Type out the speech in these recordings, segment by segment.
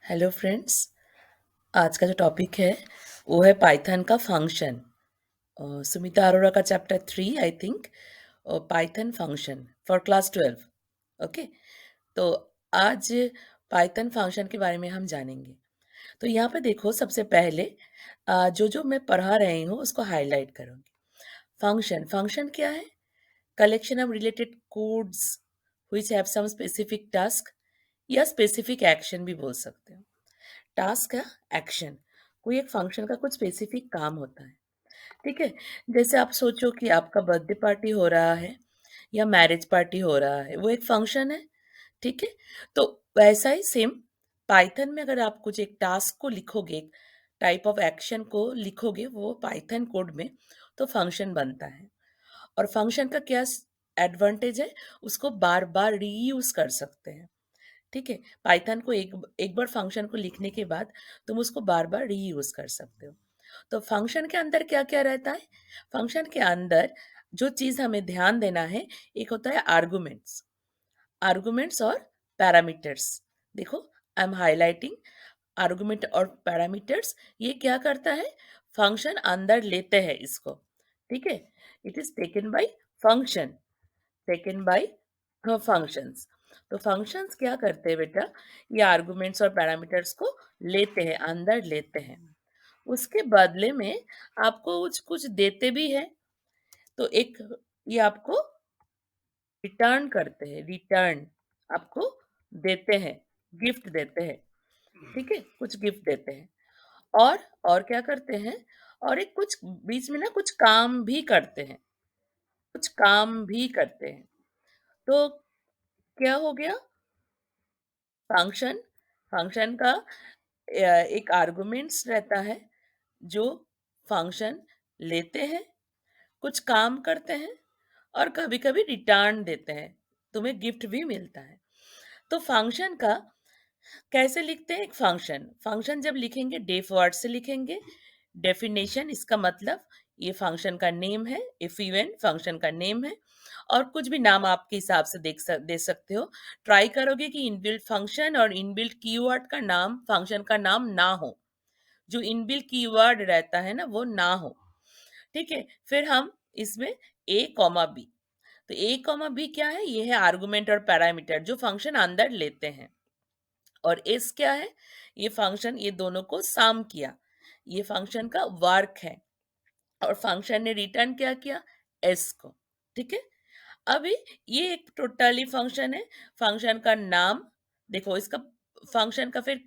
Hello friends. आज का जो टॉपिक है वो है पाइथन का फंक्शन। सुमिता अरोड़ा का chapter 3 I think, Python function for class 12। Okay, तो आज पाइथन फंक्शन के बारे में हम जानेंगे। तो यहाँ पे देखो, सबसे पहले जो मैं पढ़ा रही हूँ उसको हाईलाइट करूँगी। फंक्शन फंक्शन क्या है? Collection of related codes which have some specific task या स्पेसिफिक एक्शन भी बोल सकते हो। टास्क है एक्शन, कोई एक फंक्शन का कुछ स्पेसिफिक काम होता है। ठीक है, जैसे आप सोचो कि आपका बर्थडे पार्टी हो रहा है या मैरिज पार्टी हो रहा है, वो एक फंक्शन है। ठीक है, तो वैसा ही सेम पाइथन में अगर आप कुछ एक टास्क को लिखोगे, एक टाइप ऑफ एक्शन को लिखोगे वो पाइथन कोड में, तो फंक्शन बनता है। और फंक्शन का क्या एडवांटेज है? उसको बार बार रीयूज कर सकते हैं। ठीक है, पाइथन को एक एक बार फंक्शन को लिखने के बाद तुम उसको बार बार रीयूज कर सकते हो। तो फंक्शन के अंदर क्या क्या रहता है? फंक्शन के अंदर जो चीज हमें ध्यान देना है, एक होता है आर्गुमेंट्स। आर्गुमेंट्स और पैरामीटर्स। देखो, आई एम हाईलाइटिंग आर्गुमेंट और पैरामीटर्स। ये क्या करता है? फंक्शन अंदर लेते हैं इसको। ठीक है, it is taken by function, taken by functions. तो फंक्शंस क्या करते हैं बेटा? ये आर्गुमेंट्स और पैरामीटर्स को लेते हैं, अंदर लेते हैं। उसके बदले में आपको कुछ कुछ देते भी है। तो एक ये आपको रिटर्न करते हैं, रिटर्न आपको देते हैं, गिफ्ट देते हैं। ठीक है, कुछ गिफ्ट देते हैं। और और क्या करते हैं? और एक कुछ बीच में ना कुछ काम भी करते हैं, कुछ काम भी करते हैं। तो क्या हो गया? फंक्शन फंक्शन का एक आर्गुमेंट्स रहता है जो फंक्शन लेते हैं, कुछ काम करते हैं और कभी कभी रिटर्न देते हैं, तुम्हें गिफ्ट भी मिलता है। तो फंक्शन का कैसे लिखते हैं? एक फंक्शन फंक्शन जब लिखेंगे डेफ वर्ड से लिखेंगे। डेफिनेशन, इसका मतलब ये फंक्शन का नेम है। इफ इवन फंक्शन का नेम है, और कुछ भी नाम आपके हिसाब से दे सकते हो। ट्राई करोगे कि इनबिल्ट फंक्शन और इनबिल्ट कीवर्ड का नाम फंक्शन का नाम ना हो। जो इनबिल्ट कीवर्ड रहता है ना, वो ना हो। ठीक है, फिर हम इसमें ए कॉमा बी। तो ए कॉमा बी क्या है? ये है आर्गुमेंट और पैरामीटर जो फंक्शन अंदर लेते हैं। और एस क्या है? ये फंक्शन ये दोनों को सम किया, ये फंक्शन का वर्क है। और फंक्शन ने रिटर्न क्या किया? एस को। ठीक है, अभी ये एक टोटली फंक्शन है। फंक्शन का नाम देखो, इसका फंक्शन का फिर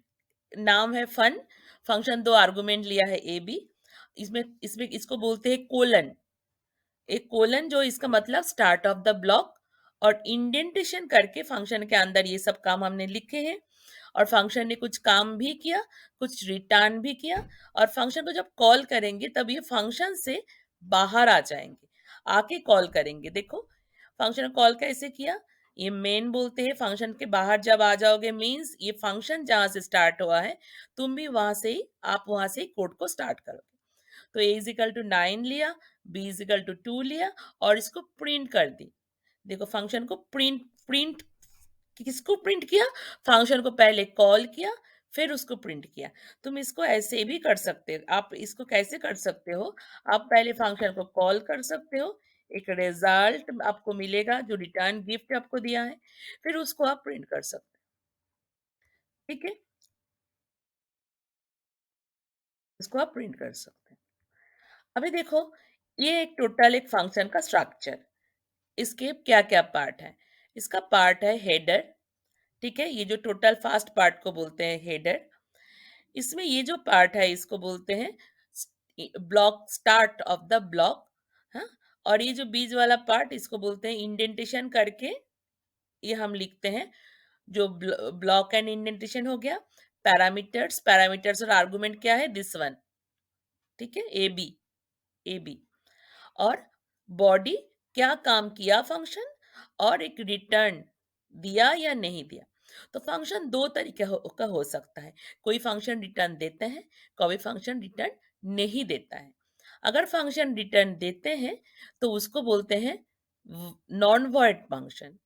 नाम है फन। फंक्शन दो आर्गुमेंट लिया है ए बी। इसमें इसमें इसको बोलते हैं कोलन। एक कोलन जो इसका मतलब स्टार्ट ऑफ द ब्लॉक। और इंडेंटेशन करके फंक्शन के अंदर ये सब काम हमने लिखे हैं। और फंक्शन ने कुछ काम भी किया, कुछ रिटर्न भी किया। और फंक्शन को जब कॉल करेंगे तब ये फंक्शन से बाहर आ जाएंगे, आके कॉल करेंगे। देखो, फंक्शन कॉल कैसे किया? ये मेन बोलते हैं। फंक्शन के बाहर जब आ जाओगे मीन्स ये फंक्शन जहां से स्टार्ट हुआ है, तुम भी वहां से ही आप वहां से ही कोड को स्टार्ट करोगे। तो ए इजिकल टू 9 लिया, बी इजिकल टू 2 लिया और इसको प्रिंट कर दी। देखो, फंक्शन को प्रिंट प्रिंट किसको प्रिंट किया? फंक्शन को पहले कॉल किया, फिर उसको प्रिंट किया। तुम इसको ऐसे भी कर सकते हो। आप इसको कैसे कर सकते हो? आप पहले फंक्शन को कॉल कर सकते हो, एक रिजल्ट आपको मिलेगा जो रिटर्न गिफ्ट आपको दिया है, फिर उसको आप प्रिंट कर सकते हो। ठीक है, इसको आप प्रिंट कर सकते हैं। अभी देखो, ये एक टोटल एक फंक्शन का स्ट्रक्चर। इसके क्या क्या पार्ट है? इसका पार्ट है हेडर। ठीक है, ये जो टोटल फास्ट पार्ट को बोलते हैं हेडर। इसमें ये जो पार्ट है इसको बोलते हैं block, start of the block. हाँ, और ये जो बीच वाला पार्ट इसको बोलते हैं इंडेंटेशन करके ये हम लिखते हैं। जो ब्लॉक एंड इंडेंटेशन हो गया। पैरामीटर्स, पैरामीटर्स और आर्गुमेंट क्या है? This one. ठीक है, ए बी, ए बी। और बॉडी, क्या काम किया फंक्शन, और एक रिटर्न दिया या नहीं दिया। तो फंक्शन दो तरीके का हो सकता है। कोई फंक्शन रिटर्न देते हैं, कोई फंक्शन रिटर्न नहीं देता है। अगर फंक्शन रिटर्न देते हैं तो उसको बोलते हैं नॉन वॉइड फंक्शन।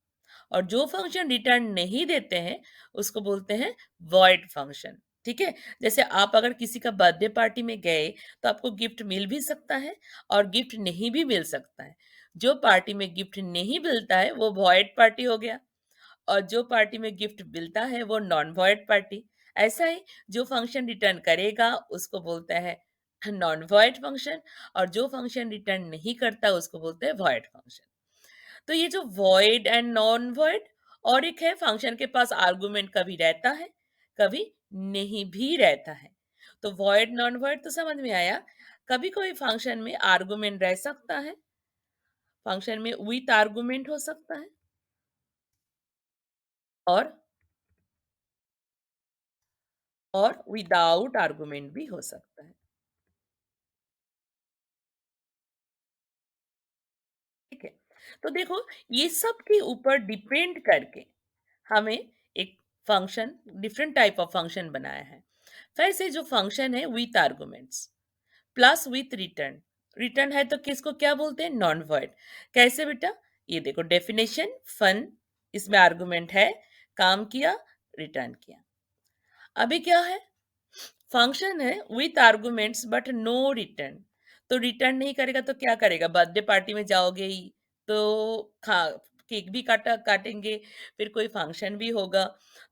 और जो फंक्शन रिटर्न नहीं देते हैं उसको बोलते हैं वॉइड फंक्शन। ठीक है? जैसे आप अगर किसी का बर्थडे पार्टी में गए तो आपको गिफ्ट मिल भी सकता है और गिफ्ट नहीं भी मिल सकता है। जो पार्टी में गिफ्ट नहीं मिलता है वो वॉइड पार्टी हो गया और जो पार्टी में गिफ्ट मिलता है वो नॉन वॉइड पार्टी। ऐसा ही जो फंक्शन रिटर्न करेगा उसको बोलता है नॉन वॉइड फंक्शन और जो फंक्शन रिटर्न नहीं करता उसको बोलते हैं वॉइड फंक्शन। तो ये जो वॉइड एंड नॉन वॉइड और एक है फंक्शन के पास आर्गुमेंट कभी रहता है, कभी नहीं भी रहता है। तो वॉइड नॉन वॉइड तो समझ में आया। कभी कोई फंक्शन में आर्गुमेंट रह सकता है, फंक्शन में विथ आर्गुमेंट हो सकता है और विदाउट आर्गुमेंट भी हो सकता है। ठीक है? तो देखो ये सब के ऊपर डिपेंड करके हमें एक function different type of function बनाया है। फिर से जो फंक्शन है with arguments plus with return. Return है तो किसको क्या बोलते हैं? Non word. कैसे बेटा? ये देखो डेफिनेशन फन, इसमें आर्गुमेंट है, काम किया, रिटर्न किया। अभी क्या है? फंक्शन है with arguments but no return. तो रिटर्न नहीं करेगा तो क्या करेगा? बर्थडे पार्टी में जाओगे ही तो खा केक भी काटेंगे, फिर कोई फंक्शन भी होगा।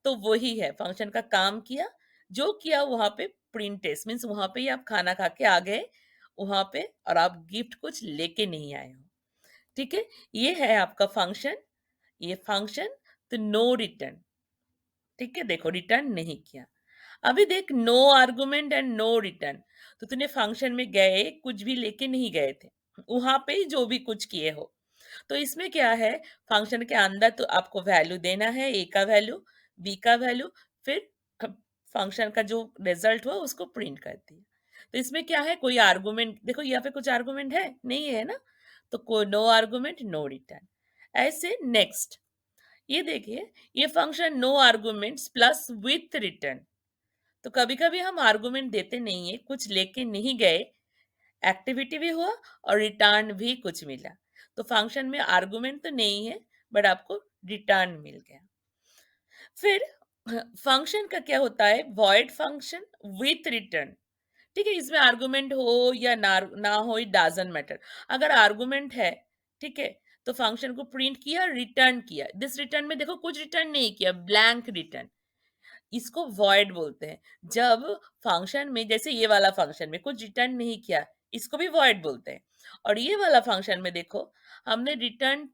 तो वही है, फंक्शन का काम किया, जो किया वहां पे प्रिंटेस मीन्स वहां पे ही आप खाना खा के आ गए वहां पे और आप गिफ्ट कुछ लेके नहीं आए हो। ठीक है? ये है आपका फंक्शन, ये फंक्शन। तो नो रिटर्न। ठीक है? देखो रिटर्न नहीं किया। अभी देख no argument and no return. तो तूने फंक्शन में गए कुछ भी लेके नहीं गए थे, वहां पे ही जो भी कुछ किए हो। तो इसमें क्या है? फंक्शन के अंदर तो आपको वैल्यू देना है, ए का वैल्यू, बी का वैल्यू, फिर फंक्शन का जो रिजल्ट हुआ उसको प्रिंट कर दिया। तो इसमें क्या है? कोई आर्गुमेंट देखो यहाँ पे कुछ आर्गुमेंट है नहीं है ना? तो कोई नो आर्गुमेंट नो रिटर्न। ऐसे नेक्स्ट ये देखिए, ये function no arguments plus with return. तो कभी कभी हम आर्गुमेंट देते नहीं है, कुछ लेके नहीं गए, एक्टिविटी भी हुआ और रिटर्न भी कुछ मिला। तो फंक्शन में आर्गुमेंट तो नहीं है बट आपको रिटर्न मिल गया। फिर फंक्शन का क्या होता है? Void function with return. ठीक है? इसमें आर्गुमेंट हो या ना हो इट डजंट मैटर। अगर आर्गुमेंट है, ठीक है, तो फंक्शन को प्रिंट किया, रिटर्न किया। दिस रिटर्न में देखो कुछ रिटर्न नहीं किया, ब्लैंक रिटर्न। इसको वॉइड बोलते हैं। जब फंक्शन में जैसे ये वाला फंक्शन में कुछ रिटर्न नहीं किया, इसको भी वॉइड बोलते हैं। और ये वाला फंक्शन में देखो हमने रिटर्न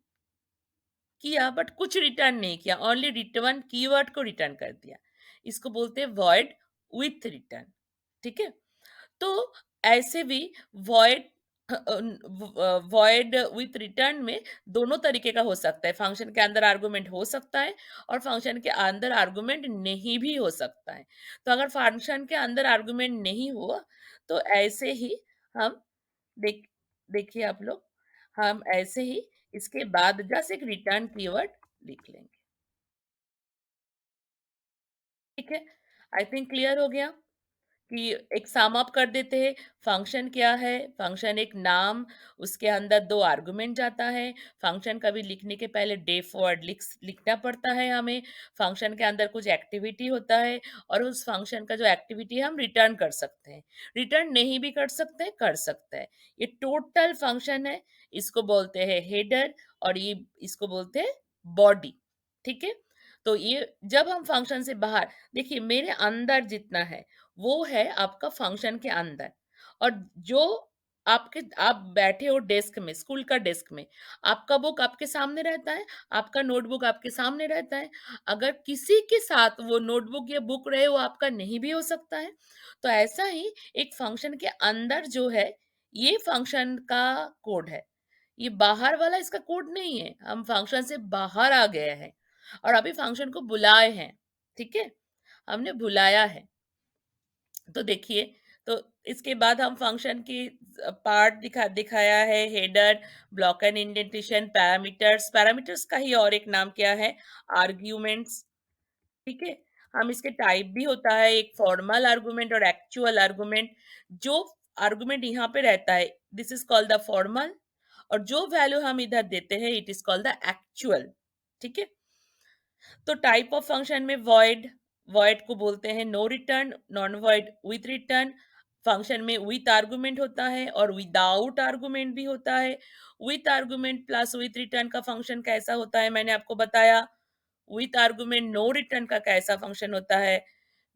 किया बट कुछ रिटर्न नहीं किया, ओनली रिटर्न कीवर्ड को रिटर्न कर दिया। इसको बोलते हैं वॉइड विथ रिटर्न। ठीक है? तो ऐसे भी वॉइड वॉइड विथ रिटर्न में दोनों तरीके का हो सकता है। फंक्शन के अंदर आर्गुमेंट हो सकता है और फंक्शन के अंदर आर्गुमेंट नहीं भी हो सकता है। तो अगर फंक्शन के अंदर आर्गुमेंट नहीं हुआ तो ऐसे ही हम देख देखिए आप लोग, हम ऐसे ही इसके बाद जस्ट एक रिटर्न कीवर्ड लिख लेंगे। ठीक है? आई थिंक क्लियर हो गया कि एक सम अप कर देते हैं। फंक्शन क्या है? फंक्शन एक नाम, उसके अंदर 2 आर्गुमेंट जाता है। फंक्शन कभी लिखने के पहले डेफ वर्ड लिखना पड़ता है हमें। फंक्शन के अंदर कुछ एक्टिविटी होता है और उस फंक्शन का जो एक्टिविटी है हम रिटर्न कर सकते हैं। रिटर्न नहीं भी कर सकते हैं। ये टोटल फंक्शन है। इसको बोलते हैं हेडर और ये इसको बोलते हैं बॉडी। ठीक है? तो ये जब हम फंक्शन से बाहर देखिए मेरे अंदर जितना है वो है आपका फंक्शन के अंदर। और जो आप बैठे हो डेस्क में, स्कूल का डेस्क में, आपका बुक आपके सामने रहता है, आपका नोटबुक आपके सामने रहता है। अगर किसी के साथ वो नोटबुक या बुक रहे वो आपका नहीं भी हो सकता है। तो ऐसा ही एक फंक्शन के अंदर जो है ये फंक्शन का कोड है। ये बाहर वाला इसका कोड नहीं है, हम फंक्शन से बाहर आ गए हैं और अभी फंक्शन को बुलाए हैं। ठीक है? हमने बुलाया है। तो देखिए, तो इसके बाद हम फंक्शन की पार्ट दिखाया है, header, block and indentation, parameters. Parameters का ही और एक नाम क्या है? आर्ग्यूमेंट्स। ठीक है? हम इसके टाइप भी होता है, एक फॉर्मल आर्गुमेंट और एक्चुअल आर्गुमेंट। जो आर्गुमेंट यहाँ पे रहता है this is called the formal और जो वैल्यू हम इधर देते हैं it is called the actual. ठीक है? तो टाइप ऑफ फंक्शन में वॉइड, वॉइड को बोलते हैं no return, non void with return. Function में विथ आर्गुमेंट होता है और विदाउट आर्गुमेंट भी होता है। With argument plus with return का फंक्शन कैसा होता है मैंने आपको बताया। विथ आर्गुमेंट नो रिटर्न का कैसा फंक्शन होता है,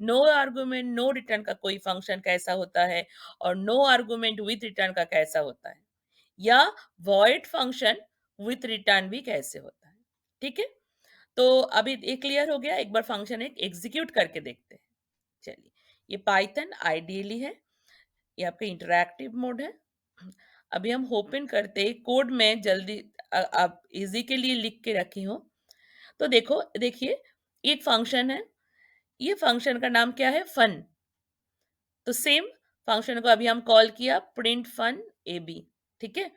नो आर्गुमेंट नो रिटर्न का कोई फंक्शन कैसा होता है, और नो आर्गुमेंट विथ रिटर्न का कैसा होता है, या वॉइड फंक्शन विथ रिटर्न भी कैसे होता है। ठीक है, तो अभी ये क्लियर हो गया। एक बार फंक्शन एक एग्जीक्यूट करके देखते हैं। चलिए, ये पाइथन आइडियली है, ये आपका इंटरैक्टिव मोड है। अभी हम ओपन करते कोड में जल्दी आप इजी के लिए लिख के रखी हूँ। तो देखो, देखिए, एक फंक्शन है, ये फंक्शन का नाम क्या है, फन। तो सेम फंक्शन को अभी हम कॉल किया प्रिंट फन ए बी। ठीक है,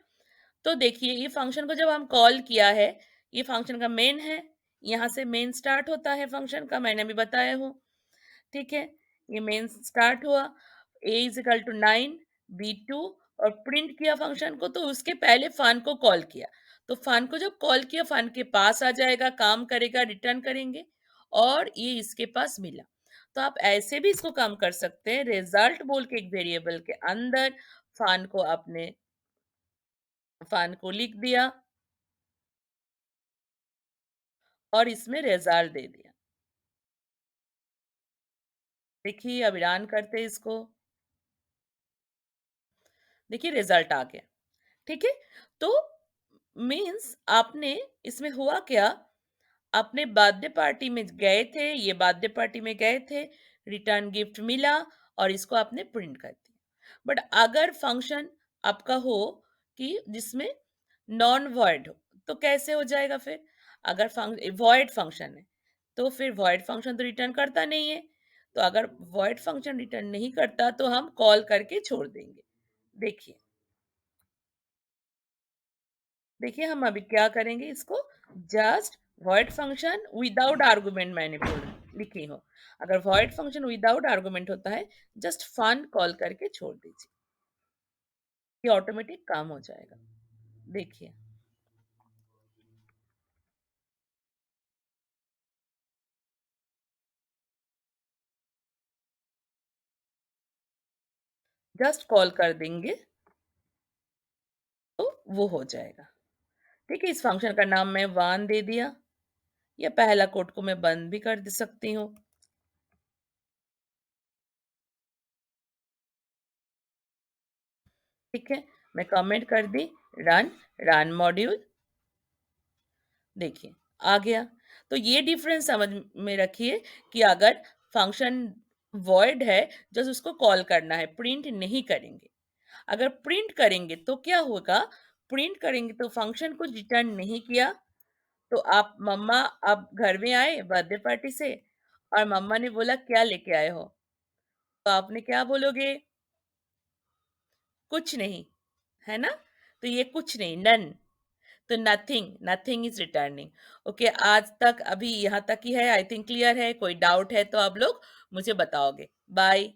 तो देखिए ये फंक्शन को जब हम कॉल किया है, ये फंक्शन का मेन है, यहाँ से मेन स्टार्ट होता है फंक्शन का, मैंने अभी बताया हूँ। ठीक है, ये मेन स्टार्ट हुआ, a is equal to 9, b2, और प्रिंट किया फंक्शन को, तो उसके पहले फन को कॉल किया। तो फन को जब कॉल किया, फन के पास आ जाएगा, काम करेगा, रिटर्न करेंगे, और ये इसके पास मिला। तो आप ऐसे भी इसको काम कर सकते हैं, रिजल्ट बोल के एक वेरिएबल के अंदर फन को आपने फन को लिख दिया और इसमें रिजल्ट दे दिया। देखिए, अब रन करते हैं इसको। देखिए, रिजल्ट आ गया। ठीक है, तो मीन्स आपने इसमें हुआ क्या, आपने बर्थडे पार्टी में गए थे, ये बर्थडे पार्टी में गए थे, रिटर्न गिफ्ट मिला, और इसको आपने प्रिंट कर दिया। बट अगर फंक्शन आपका हो कि जिसमें नॉन वॉइड हो, तो कैसे हो जाएगा फिर? अगर वॉइड फंक्शन है, तो फिर वॉइड फंक्शन तो रिटर्न करता नहीं है। तो अगर वॉइड फंक्शन रिटर्न नहीं करता, तो हम कॉल करके छोड़ देंगे। देखिए, देखिए हम अभी क्या करेंगे, इसको just void function without argument मैंने बोल लिखी हूँ। अगर void फंक्शन विदाउट आर्गुमेंट होता है, जस्ट फन कॉल करके छोड़ दीजिए, ये ऑटोमेटिक काम हो जाएगा। देखिए, जस्ट कॉल कर देंगे तो वो हो जाएगा। ठीक है, इस फंक्शन का नाम मैं वन दे दिया, या पहला कोड को मैं बंद भी कर दे सकती हूँ। ठीक है, मैं कमेंट कर दी, रन, रन मॉड्यूल। देखिए, आ गया। तो ये डिफरेंस समझ में रखिए कि अगर फंक्शन वॉइड है, जस्ट उसको कॉल करना है, प्रिंट नहीं करेंगे। अगर प्रिंट करेंगे तो क्या होगा, प्रिंट करेंगे तो फंक्शन कुछ रिटर्न नहीं किया, तो आप मम्मा, आप घर में आए बर्थडे पार्टी से, और मम्मा ने बोला क्या लेके आए हो, तो आपने क्या बोलोगे, कुछ नहीं, है ना? तो ये कुछ नहीं, नन, तो nothing, nothing is returning. Okay, आज तक अभी यहाँ तक ही है, आई थिंक क्लियर है। कोई डाउट है तो आप लोग मुझे बताओगे। बाय।